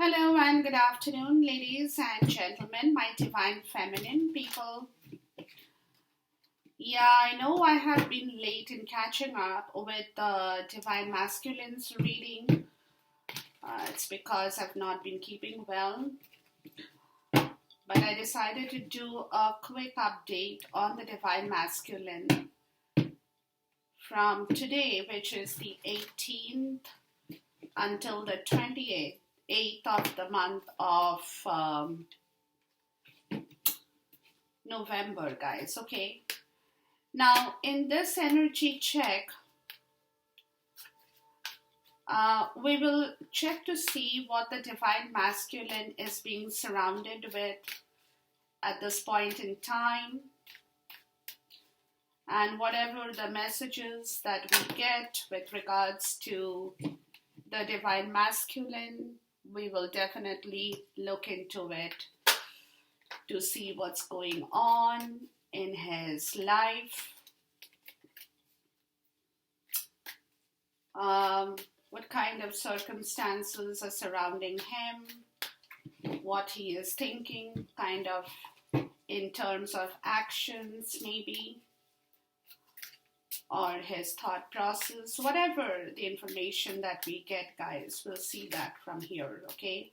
Hello and good afternoon, ladies and gentlemen, my divine feminine people. Yeah, I know I have been late in catching up with the divine masculines reading. It's because I've not been keeping well, but I decided to do a quick update on the divine masculine from today, which is the 18th until the 28th of the month of November, guys. Okay. Now, in this energy check, we will check to see what the divine masculine is being surrounded with at this point in time, and whatever the messages that we get with regards to the divine masculine, we will definitely look into it to see what's going on in his life. What kind of circumstances are surrounding him, what he is thinking, kind of in terms of actions maybe, or his thought process, whatever the information that we get, guys, we'll see that from here, okay?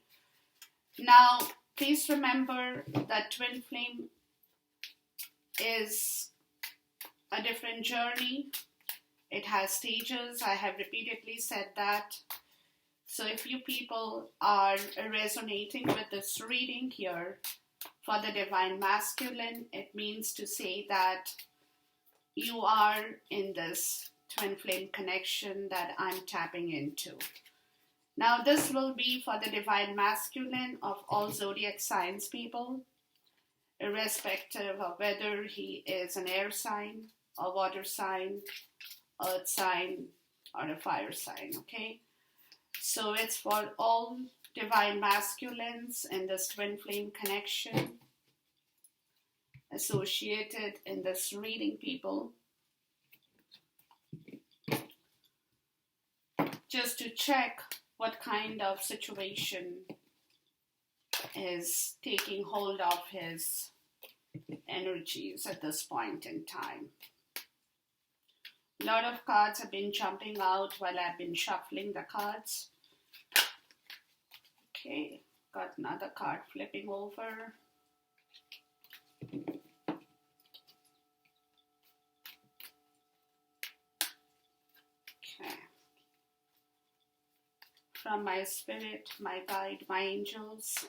Now, please remember that twin flame is a different journey. It has stages. I have repeatedly said that. So if you people are resonating with this reading here for the divine masculine, it means to say that you are in this twin flame connection that I'm tapping into. Now this will be for the divine masculine of all zodiac signs people, irrespective of whether he is an air sign, a water sign, earth sign, or a fire sign, okay? So it's for all divine masculines in this twin flame connection associated in this reading, people. Just to check what kind of situation is taking hold of his energies at this point in time. A lot of cards have been jumping out while I've been shuffling the cards. Okay, got another card flipping over. Okay. From my spirit, my guide, my angels,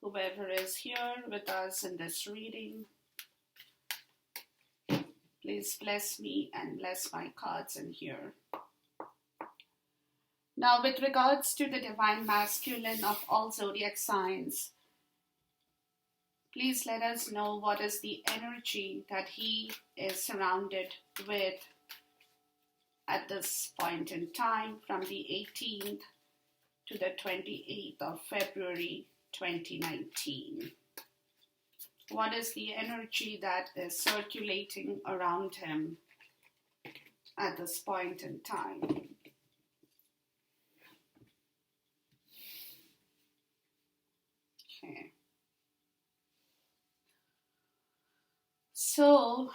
whoever is here with us in this reading, please bless me and bless my cards in here. Now, with regards to the divine masculine of all zodiac signs, please let us know what is the energy that he is surrounded with at this point in time from the 18th to the 28th of February 2019. What is the energy that is circulating around him at this point in time? Okay. So,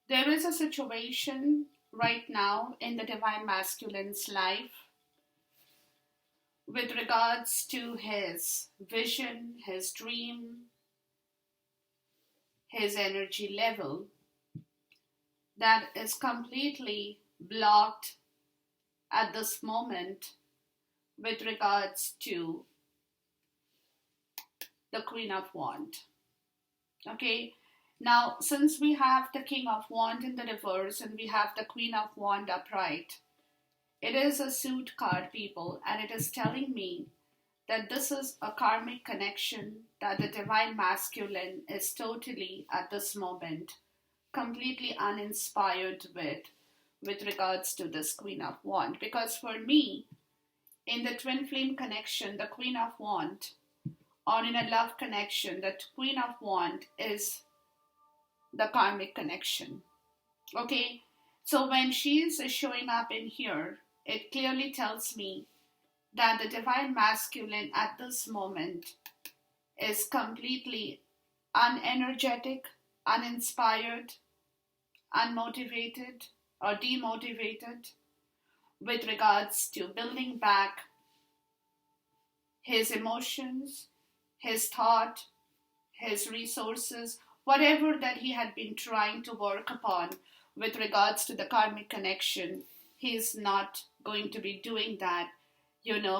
there is a situation right now in the divine masculine's life with regards to his vision, his dream, his energy level that is completely blocked at this moment with regards to the Queen of Wands. Okay, now since we have the King of Wands in the reverse and we have the Queen of Wands upright, it is a suit card, people, and it is telling me that this is a karmic connection that the divine masculine is totally, at this moment, completely uninspired with regards to this Queen of Wands. Because for me, in the twin flame connection, the Queen of Wands, or in a love connection, the Queen of Wands is the karmic connection. Okay, so when she's showing up in here, it clearly tells me that the divine masculine at this moment is completely unenergetic, uninspired, unmotivated, or demotivated with regards to building back his emotions, his thought, his resources, whatever that he had been trying to work upon with regards to the karmic connection. He's not going to be doing that,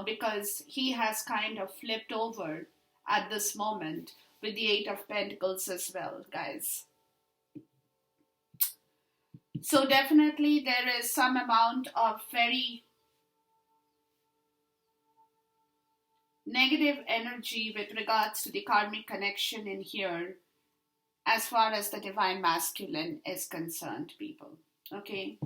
because he has kind of flipped over at this moment with the Eight of Pentacles as well, guys. So definitely there is some amount of very negative energy with regards to the karmic connection in here as far as the divine masculine is concerned, people. Okay?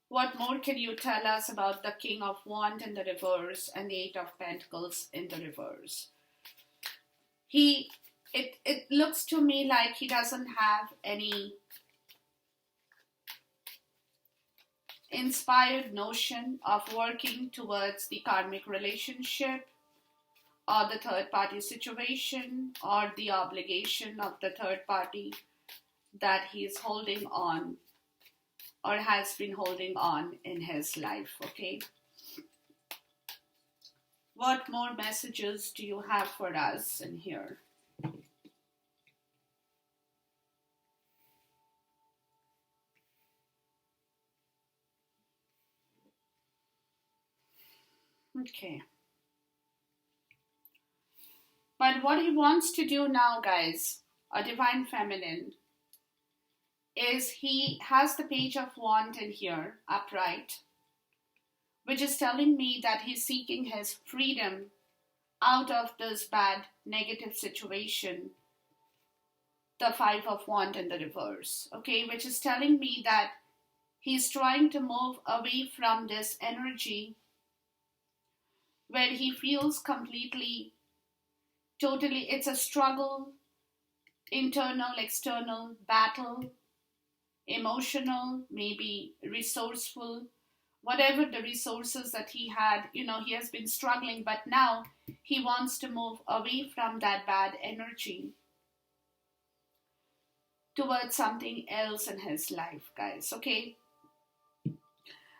What more can you tell us about the King of Wands in the reverse and the Eight of Pentacles in the reverse? It looks to me like he doesn't have any inspired notion of working towards the karmic relationship or the third party situation or the obligation of the third party that he is holding on or has been holding on in his life, okay? What more messages do you have for us in here? Okay. But what he wants to do now, guys, a divine feminine, is he has the Page of Wands in here, upright, which is telling me that he's seeking his freedom out of this bad, negative situation, the Five of Wands in the reverse, okay, which is telling me that he's trying to move away from this energy where he feels completely, totally, it's a struggle, internal, external, battle, emotional, maybe resourceful, whatever the resources that he had, he has been struggling, but now he wants to move away from that bad energy towards something else in his life, guys, okay?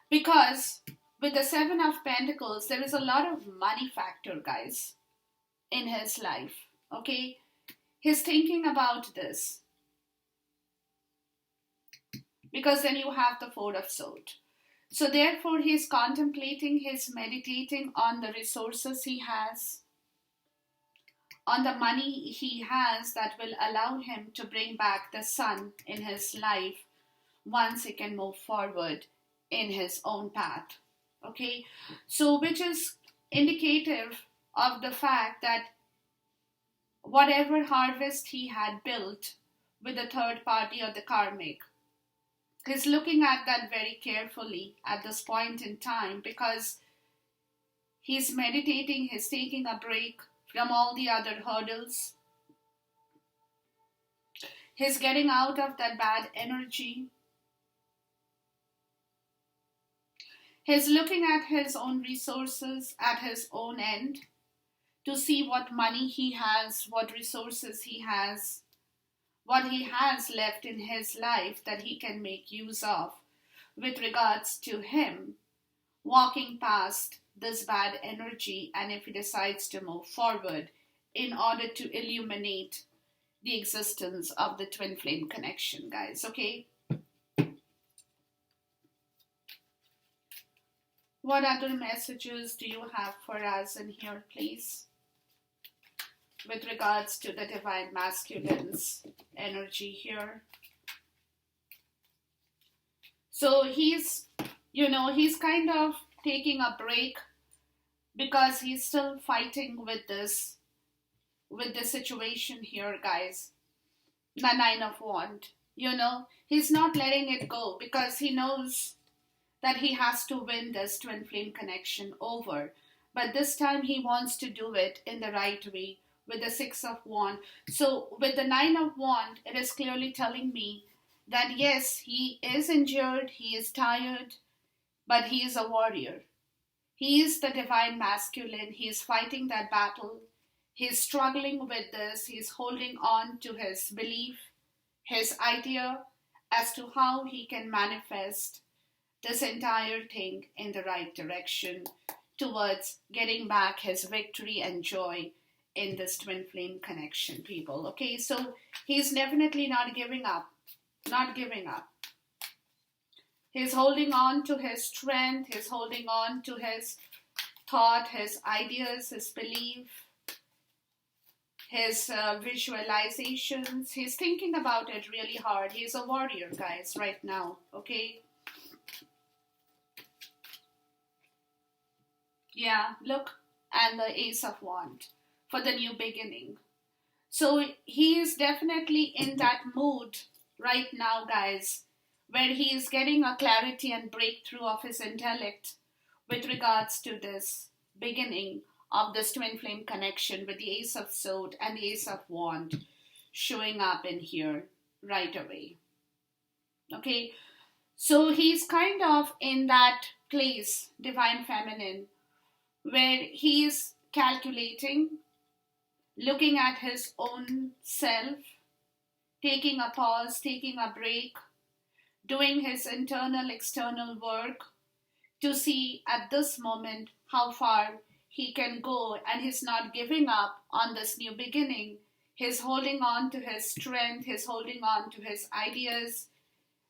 Because with the Seven of Pentacles, there is a lot of money factor, guys, in his life, okay? He's thinking about this. Because then you have the Four of Swords. So therefore, he's contemplating, he's meditating on the resources he has, on the money he has that will allow him to bring back the sun in his life once he can move forward in his own path. Okay, so which is indicative of the fact that whatever harvest he had built with the third party or the karmic, he's looking at that very carefully at this point in time, because he's meditating, he's taking a break from all the other hurdles. He's getting out of that bad energy. He's looking at his own resources at his own end to see what money he has, what resources he has, what he has left in his life that he can make use of with regards to him walking past this bad energy, and if he decides to move forward in order to illuminate the existence of the twin flame connection, guys, okay? What other messages do you have for us in here, please? With regards to the divine masculine's energy here. So he's kind of taking a break because he's still fighting with this situation here, guys. The Nine of Wands. He's not letting it go because he knows that he has to win this twin flame connection over. But this time he wants to do it in the right way with the Six of Wands. So with the Nine of Wands, it is clearly telling me that yes, he is injured, he is tired, but he is a warrior. He is the divine masculine. He is fighting that battle. He is struggling with this. He is holding on to his belief, his idea as to how he can manifest this entire thing in the right direction towards getting back his victory and joy in this twin flame connection, people. Okay, so he's definitely not giving up. Not giving up. He's holding on to his strength. He's holding on to his thought, his ideas, his belief, his visualizations. He's thinking about it really hard. He's a warrior, guys, right now. Okay? Yeah, look, and the Ace of Wands for the new beginning. So he is definitely in that mood right now, guys, where he is getting a clarity and breakthrough of his intellect with regards to this beginning of this twin flame connection with the Ace of Sword and the Ace of Wand showing up in here right away. Okay, so he's kind of in that place, Divine Feminine, where he is calculating, looking at his own self, taking a pause, taking a break, doing his internal, external work to see at this moment how far he can go, and he's not giving up on this new beginning. He's holding on to his strength, he's holding on to his ideas,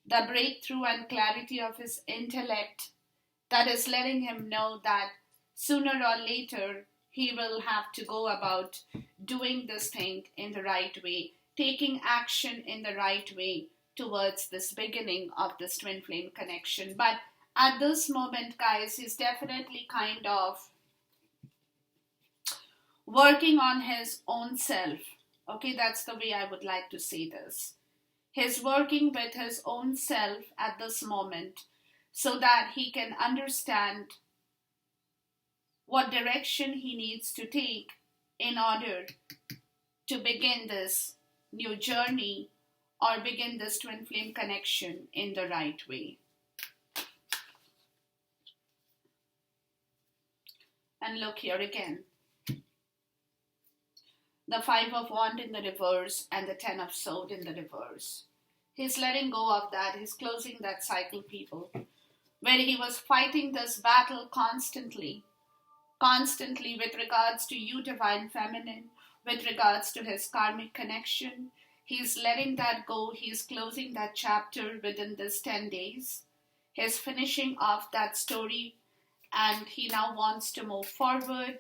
the breakthrough and clarity of his intellect that is letting him know that sooner or later he will have to go about doing this thing in the right way, taking action in the right way towards this beginning of this twin flame connection. But at this moment, guys, he's definitely kind of working on his own self. Okay, that's the way I would like to say this. He's working with his own self at this moment so that he can understand what direction he needs to take in order to begin this new journey or begin this twin flame connection in the right way. And look here again. The Five of Wands in the reverse and the Ten of Swords in the reverse. He's letting go of that. He's closing that cycle, people, where he was fighting this battle constantly with regards to you, Divine Feminine, with regards to his karmic connection. He's letting that go. He's closing that chapter within this 10 days. He's finishing off that story, and he now wants to move forward,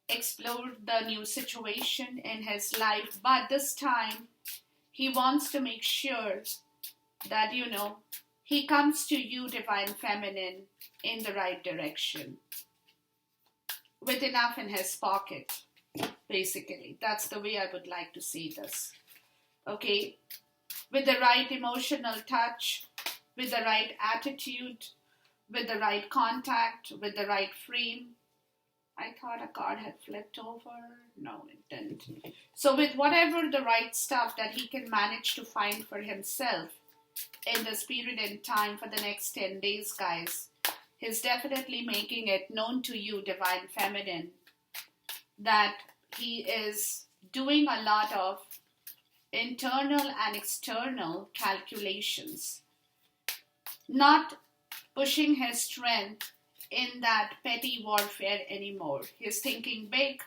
explore the new situation in his life. But this time, he wants to make sure that, he comes to you, Divine Feminine, in the right direction, with enough in his pocket, basically. That's the way I would like to see this. Okay? With the right emotional touch, with the right attitude, with the right contact, with the right frame. I thought a card had flipped over. No, it didn't. So with whatever the right stuff that he can manage to find for himself in this period in time for the next 10 days, guys, he's definitely making it known to you, Divine Feminine, that he is doing a lot of internal and external calculations, not pushing his strength in that petty warfare anymore. He's thinking big.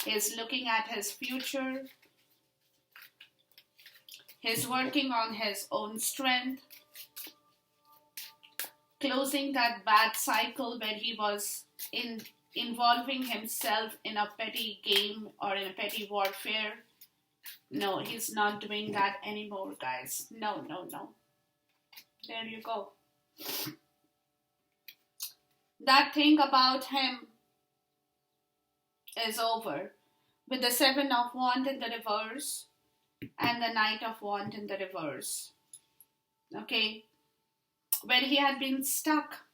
He's looking at his future. He's working on his own strength, closing that bad cycle where he was involving himself in a petty game or in a petty warfare. No, he's not doing that anymore, guys. No. There you go. That thing about him is over. With the Seven of Wands in the reverse and the Knight of Wands in the reverse. Okay? Where he had been stuck,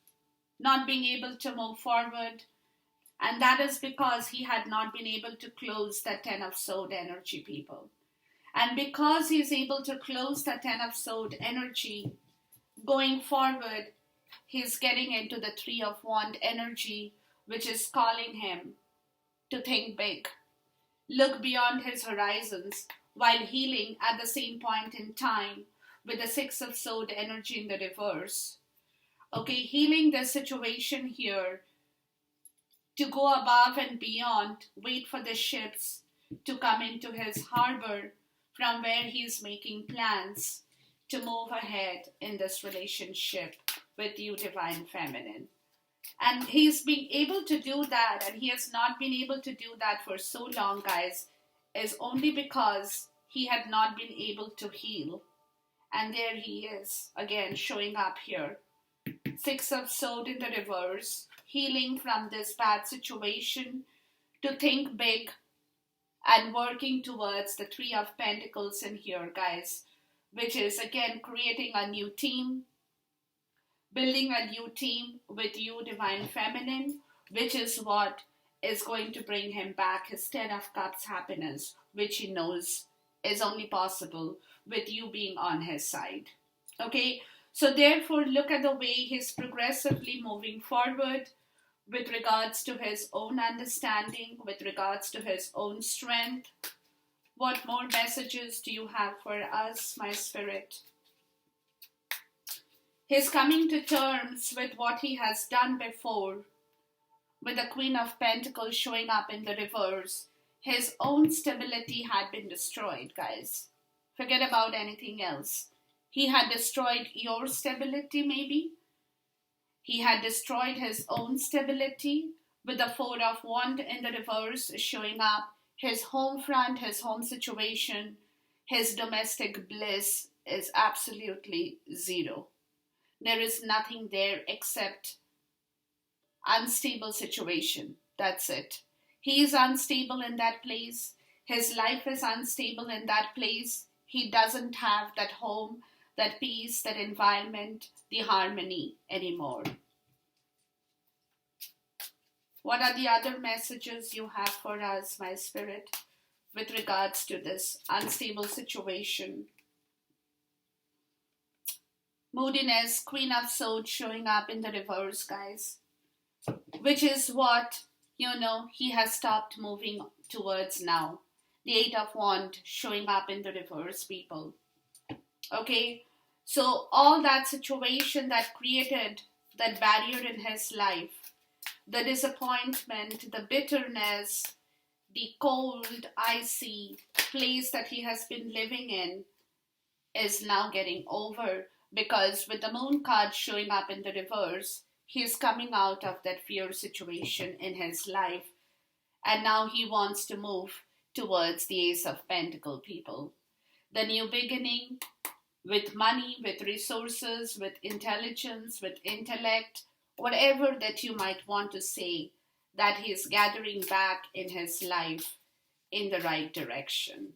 not being able to move forward. And that is because he had not been able to close that Ten of Swords energy, people. And because he's able to close the Ten of Swords energy, going forward, he's getting into the Three of Wands energy, which is calling him to think big, look beyond his horizons, while healing at the same point in time with the Six of Swords energy in the reverse. Okay, healing the situation here to go above and beyond, wait for the ships to come into his harbor from where he is making plans to move ahead in this relationship with you, Divine Feminine. And he's been able to do that, and he has not been able to do that for so long, guys, is only because he had not been able to heal. And there he is, again, showing up here. Six of Swords in the reverse, healing from this bad situation to think big and working towards the Three of Pentacles in here, guys, which is, again, creating a new team, building a new team with you, Divine Feminine, which is what is going to bring him back his Ten of Cups happiness, which he knows is only possible with you being on his side. Okay, so therefore look at the way he's progressively moving forward with regards to his own understanding, with regards to his own strength. What more messages do you have for us, my spirit? He's coming to terms with what he has done before, with the Queen of Pentacles showing up in the reverse. His own stability had been destroyed, guys. Forget about anything else. He had destroyed your stability, maybe. He had destroyed his own stability with the Four of Wands in the reverse showing up. His home front, his home situation, his domestic bliss is absolutely zero. There is nothing there except unstable situation. That's it. He is unstable in that place. His life is unstable in that place. He doesn't have that home, that peace, that environment, the harmony anymore. What are the other messages you have for us, my spirit, with regards to this unstable situation? Moodiness, Queen of Swords showing up in the reverse, guys, which is what, he has stopped moving towards now. The Eight of Wands showing up in the reverse, people. Okay, so all that situation that created that barrier in his life, the disappointment, the bitterness, the cold, icy place that he has been living in is now getting over, because with the Moon card showing up in the reverse, he is coming out of that fear situation in his life, and now he wants to move towards the Ace of Pentacles, people. The new beginning with money, with resources, with intelligence, with intellect, whatever that you might want to say, that he is gathering back in his life in the right direction.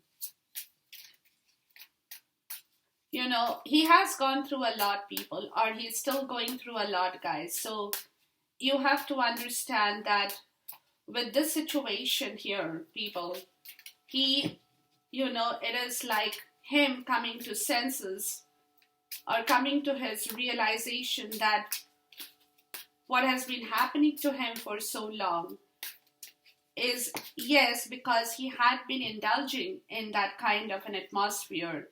He has gone through a lot, people, or he's still going through a lot, guys. So you have to understand that with this situation here, people, it is like him coming to senses or coming to his realization that what has been happening to him for so long is, yes, because he had been indulging in that kind of an atmosphere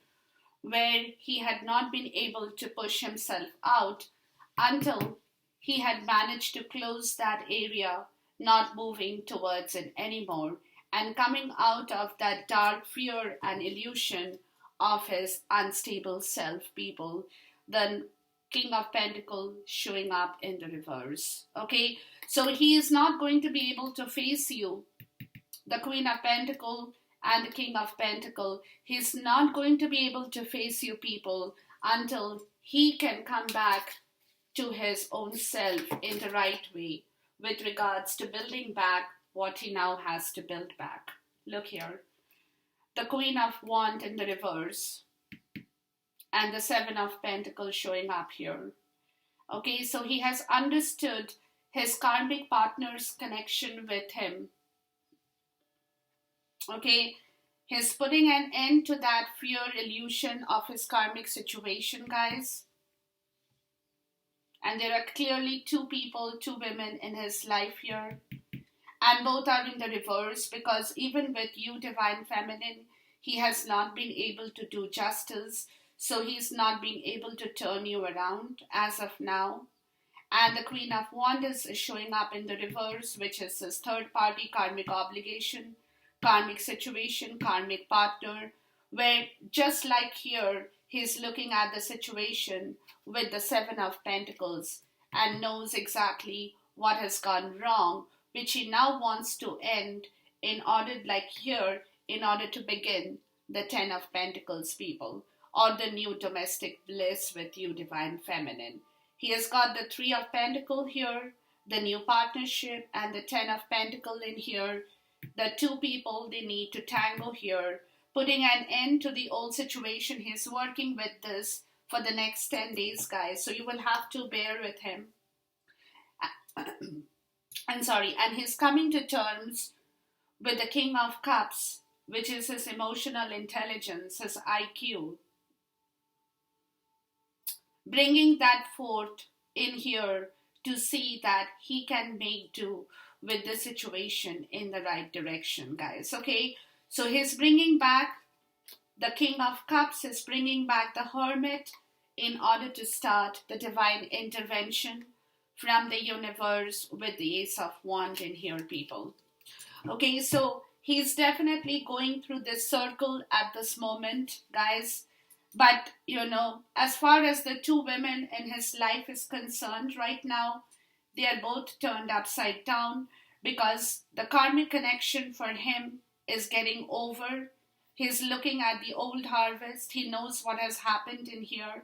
where he had not been able to push himself out until he had managed to close that area, not moving towards it anymore, and coming out of that dark fear and illusion of his unstable self, people. Then King of Pentacles showing up in the reverse. Okay, so he is not going to be able to face you, the Queen of Pentacles and the King of Pentacles. He's not going to be able to face you, people, until he can come back to his own self in the right way with regards to building back what he now has to build back. Look here. The Queen of Wands in the reverse and the Seven of Pentacles showing up here. Okay, so he has understood his karmic partner's connection with him. Okay, He's putting an end to that fear illusion of his karmic situation, guys. And there are clearly two people, two women in his life here. And both are in the reverse, because even with you, Divine Feminine, he has not been able to do justice. So he's not been able to turn you around as of now. And the Queen of Wands is showing up in the reverse, which is his third party karmic obligation, karmic situation, karmic partner, where just like here, he's looking at the situation with the Seven of Pentacles and knows exactly what has gone wrong, which he now wants to end in order, like here, in order to begin the Ten of Pentacles, people, or the new domestic bliss with you, Divine Feminine. He has got the Three of Pentacles here, the new partnership, and the Ten of Pentacles in here. The two people, they need to tango here, putting an end to the old situation. He's working with this for the next 10 days, guys. So you will have to bear with him. And he's coming to terms with the King of Cups, which is his emotional intelligence, his IQ. Bringing that forth in here to see that he can make do with the situation in the right direction, guys. Okay, so he's bringing back the King of Cups, is bringing back the Hermit in order to start the divine intervention from the universe with the Ace of Wands in here, people. Okay, so he's definitely going through this circle at this moment, guys. But, as far as the two women in his life is concerned right now, they are both turned upside down because the karmic connection for him is getting over. He's looking at the old harvest. He knows what has happened in here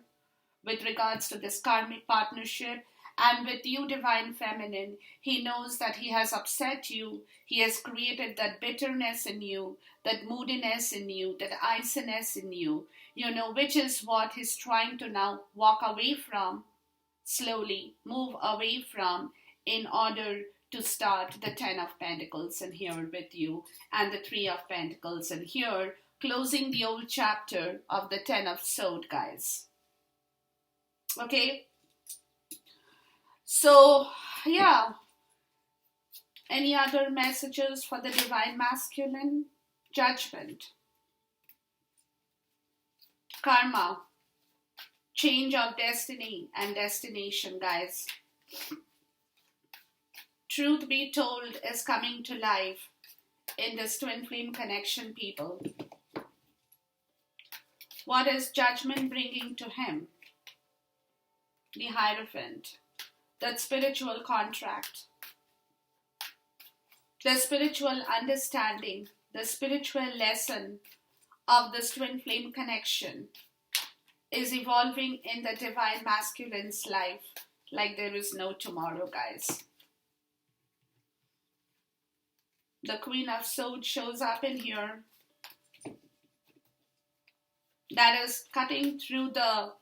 with regards to this karmic partnership. And with you, Divine Feminine, he knows that he has upset you. He has created that bitterness in you, that moodiness in you, that iciness in you, which is what he's trying to now walk away from, slowly move away from, in order to start the Ten of Pentacles in here with you, and the Three of Pentacles in here, closing the old chapter of the Ten of Swords, guys. Okay? So, yeah. Any other messages for the Divine Masculine? Judgment. Karma. Change of destiny and destination, guys. Truth be told is coming to life in this twin flame connection, people. What is Judgment bringing to him? The Hierophant. That spiritual contract. The spiritual understanding. The spiritual lesson of this twin flame connection is evolving in the Divine Masculine's life like there is no tomorrow, guys. The Queen of Swords shows up in here. That is cutting through the,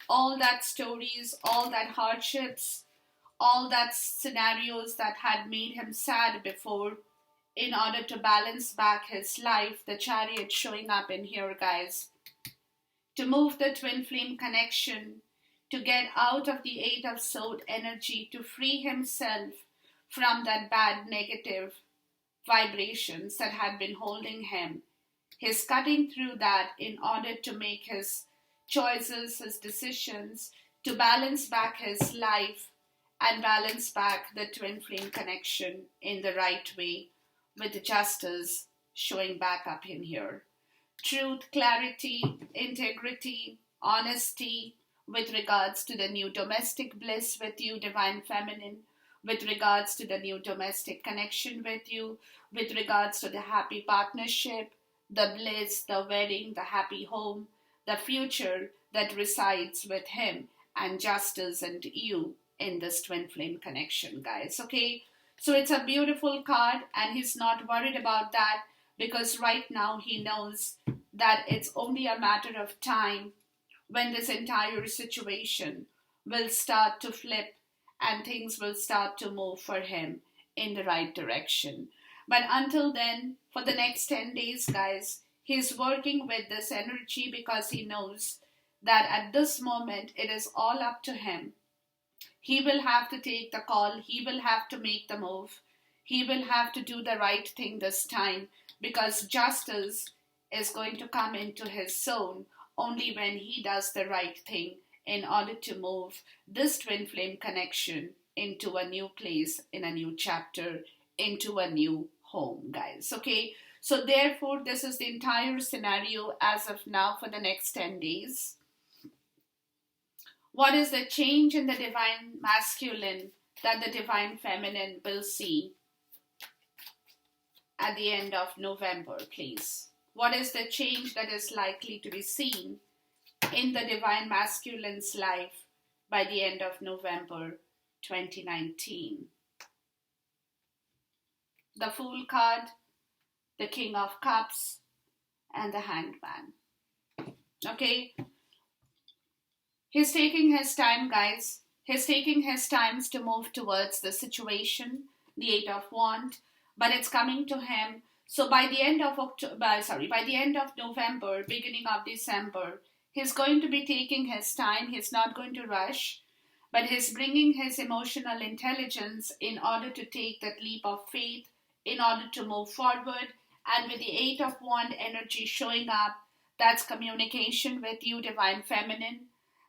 all that stories, all that hardships, all that scenarios that had made him sad before, in order to balance back his life. The Chariot showing up in here, guys. To move the twin flame connection, to get out of the Eight of Swords energy, to free himself from that bad negative vibrations that had been holding him. He's cutting through that in order to make his choices, his decisions, to balance back his life and balance back the twin flame connection in the right way, with justice showing back up in here. Truth, clarity, integrity, honesty with regards to the new domestic bliss with you, Divine Feminine, with regards to the new domestic connection with you, with regards to the happy partnership, the bliss, the wedding, the happy home, the future that resides with him, and justice and you in this twin flame connection, guys. Okay, so it's a beautiful card, and he's not worried about that, because right now he knows that it's only a matter of time when this entire situation will start to flip and things will start to move for him in the right direction. But until then, for the next 10 days, guys, he's working with this energy because he knows that at this moment it is all up to him. He will have to take the call, he will have to make the move, he will have to do the right thing this time, because justice is going to come into his zone only when he does the right thing in order to move this twin flame connection into a new place, in a new chapter, into a new home, guys. Okay, so therefore this is the entire scenario as of now for the next 10 days. What is the change in the divine masculine that the divine feminine will see at the end of November, please? What is the change that is likely to be seen in the divine masculine's life by the end of November 2019? The Fool card, the King of Cups, and the Hanged Man. Okay? He's taking his time, guys. He's taking his time to move towards the situation, the Eight of Wands, but it's coming to him. So by the end of by the end of November, beginning of December, he's going to be taking his time. He's not going to rush, but he's bringing his emotional intelligence in order to take that leap of faith, in order to move forward. And with the Eight of Wands energy showing up, that's communication with you, Divine Feminine.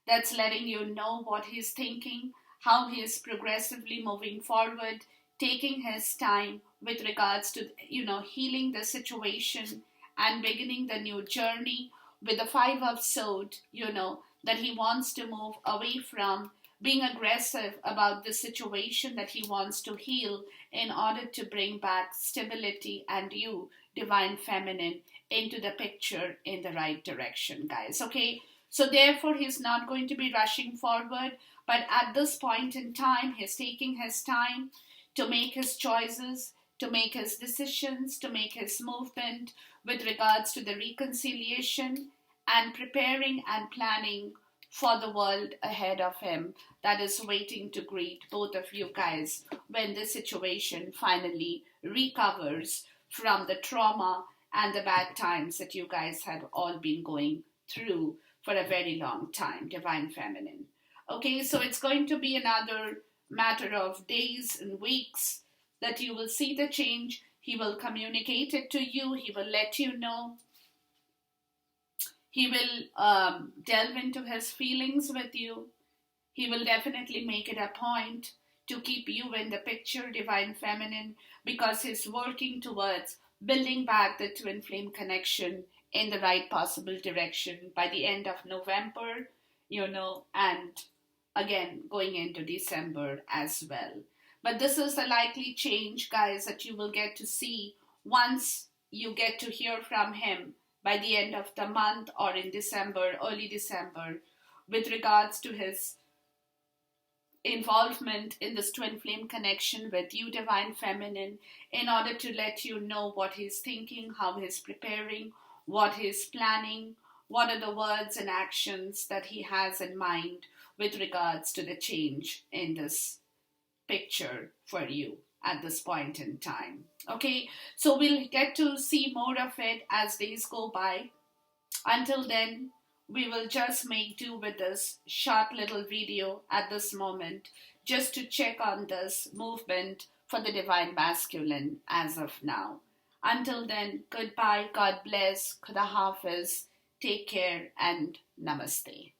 That's letting you know what he's thinking, how he is progressively moving forward, taking his time with regards to, healing the situation and beginning the new journey with the Five of Swords, that he wants to move away from being aggressive about the situation, that he wants to heal in order to bring back stability and you, Divine Feminine, into the picture in the right direction, guys. Okay? So therefore, he's not going to be rushing forward, but at this point in time, he's taking his time to make his choices, to make his decisions, to make his movement with regards to the reconciliation and preparing and planning for the world ahead of him that is waiting to greet both of you guys when the situation finally recovers from the trauma and the bad times that you guys have all been going through for a very long time, Divine Feminine. Okay, so it's going to be another matter of days and weeks that you will see the change. He will communicate it to you. He will let you know. He will delve into his feelings with you. He will definitely make it a point to keep you in the picture, Divine Feminine, because he's working towards building back the twin flame connection in the right possible direction by the end of November, and again going into December as well. But this is the likely change, guys, that you will get to see once you get to hear from him by the end of the month or in December, early December, with regards to his involvement in this twin flame connection with you, Divine Feminine, in order to let you know what he's thinking, how he's preparing, what he's planning, what are the words and actions that he has in mind with regards to the change in this picture for you at this point in time. Okay, so we'll get to see more of it as days go by. Until then, we will just make do with this short little video at this moment, just to check on this movement for the Divine Masculine as of now. Until then, goodbye, God bless, Khuda Hafiz, take care and namaste.